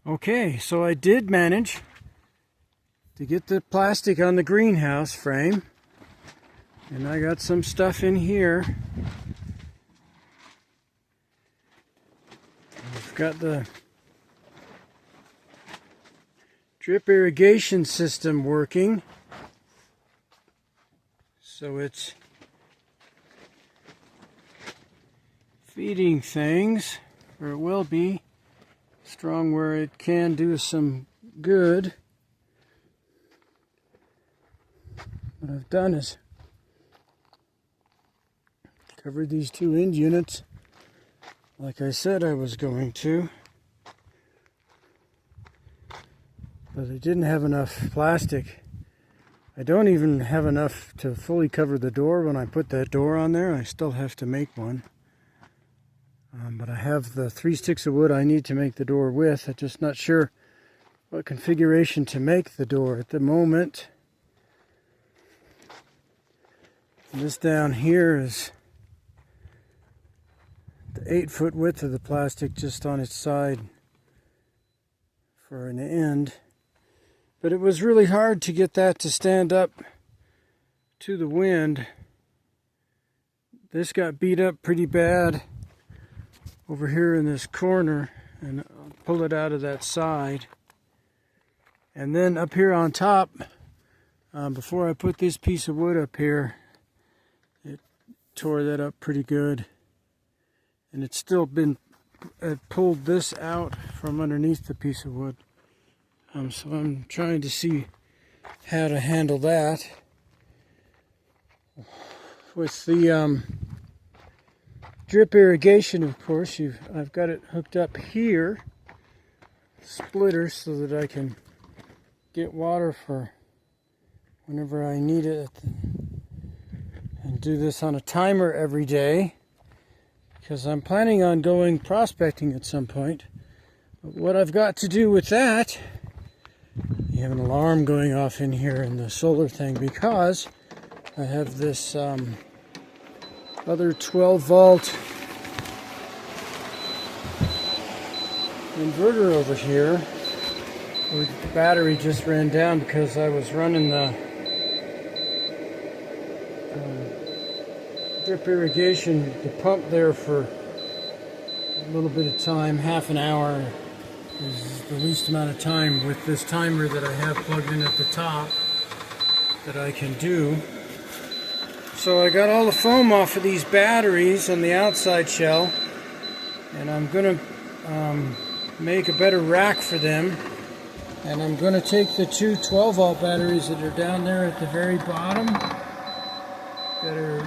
Okay, so I did manage to get the plastic on the greenhouse frame, and I got some stuff in here. I've got the drip irrigation system working, so it's feeding things, or it will be strong where it can do some good. What I've done is covered these two end units like I said I was going to, but I didn't have enough plastic. I don't even have enough to fully cover the door. When I put that door on there, I still have to make one. But I have the 3 sticks of wood I need to make the door with. I'm just not sure what configuration to make the door at the moment. And this down here is the 8-foot width of the plastic just on its side for an end. But it was really hard to get that to stand up to the wind. This got beat up pretty bad over here in this corner, and I'll pull it out of that side. And then up here on top, before I put this piece of wood up here, it tore that up pretty good. And it's still been pulled this out from underneath the piece of wood. So I'm trying to see how to handle that. With the drip irrigation, of course, I've got it hooked up here, splitter, so that I can get water for whenever I need it, and do this on a timer every day, because I'm planning on going prospecting at some point. But what I've got to do with that, you have an alarm going off in here in the solar thing, because I have this other 12-volt inverter over here, where the battery just ran down because I was running the drip irrigation, the pump there, for a little bit of time. Half an hour is the least amount of time with this timer that I have plugged in at the top that I can do. So I got all the foam off of these batteries on the outside shell, and I'm going to make a better rack for them. And I'm going to take the two 12-volt batteries that are down there at the very bottom, that are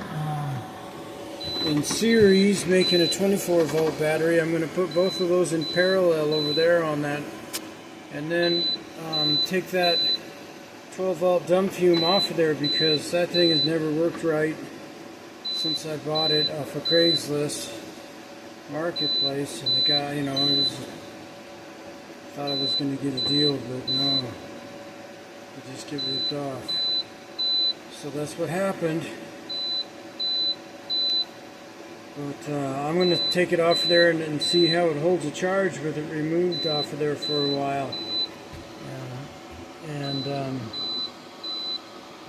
in series, making a 24-volt battery. I'm going to put both of those in parallel over there on that, and then take that 12-volt dump fume off of there, because that thing has never worked right since I bought it off of Craigslist Marketplace. And the guy, thought I was going to get a deal, but no, I just get ripped off. So that's what happened. But I'm going to take it off of there and see how it holds a charge with it removed off of there for a while. It'll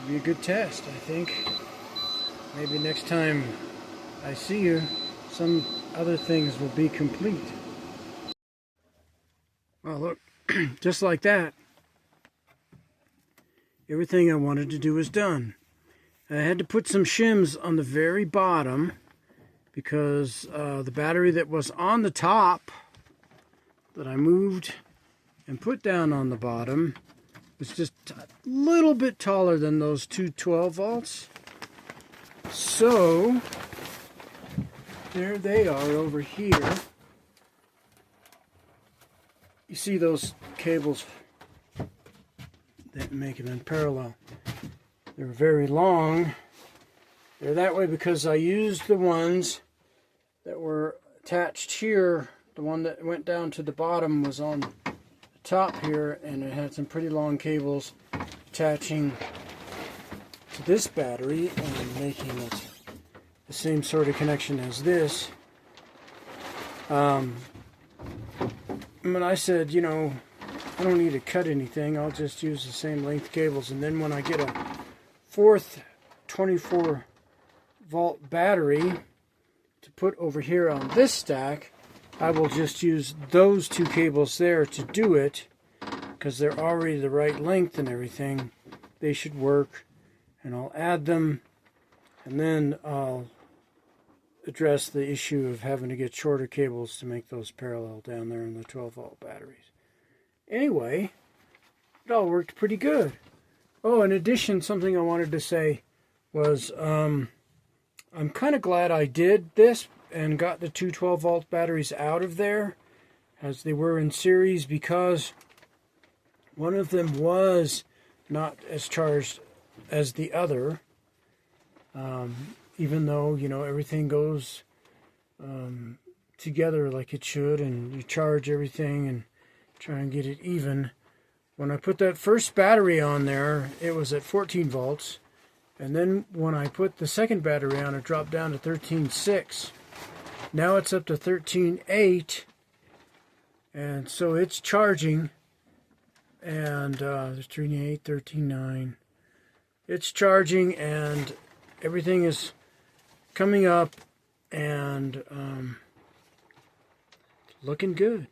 be a good test, I think. Maybe next time I see you, some other things will be complete. Well, look, just like that, everything I wanted to do is done. I had to put some shims on the very bottom, because the battery that was on the top that I moved and put down on the bottom was just a little bit taller than those two 12 volts. So there they are over here. You see those cables that make them in parallel. They're very long. They're that way because I used the ones that were attached here. The one that went down to the bottom was on the top here, and it had some pretty long cables attaching to this battery and making it the same sort of connection as this. But I said, you know, I don't need to cut anything. I'll just use the same length cables. And then when I get a fourth 24-volt battery to put over here on this stack, I will just use those two cables there to do it, because they're already the right length and everything. They should work. And I'll add them, and then I'll address the issue of having to get shorter cables to make those parallel down there in the 12-volt batteries. Anyway, it all worked pretty good. Oh, in addition, something I wanted to say was I'm kind of glad I did this and got the two 12-volt batteries out of there as they were in series, because one of them was not as charged as the other, even though, you know, everything goes together like it should, and you charge everything and try and get it even. When I put that first battery on there, it was at 14 volts, and then when I put the second battery on, it dropped down to 13.6. Now it's up to 13.8, and so it's charging, and 13.8, 13.9. It's charging, and everything is coming up, and looking good.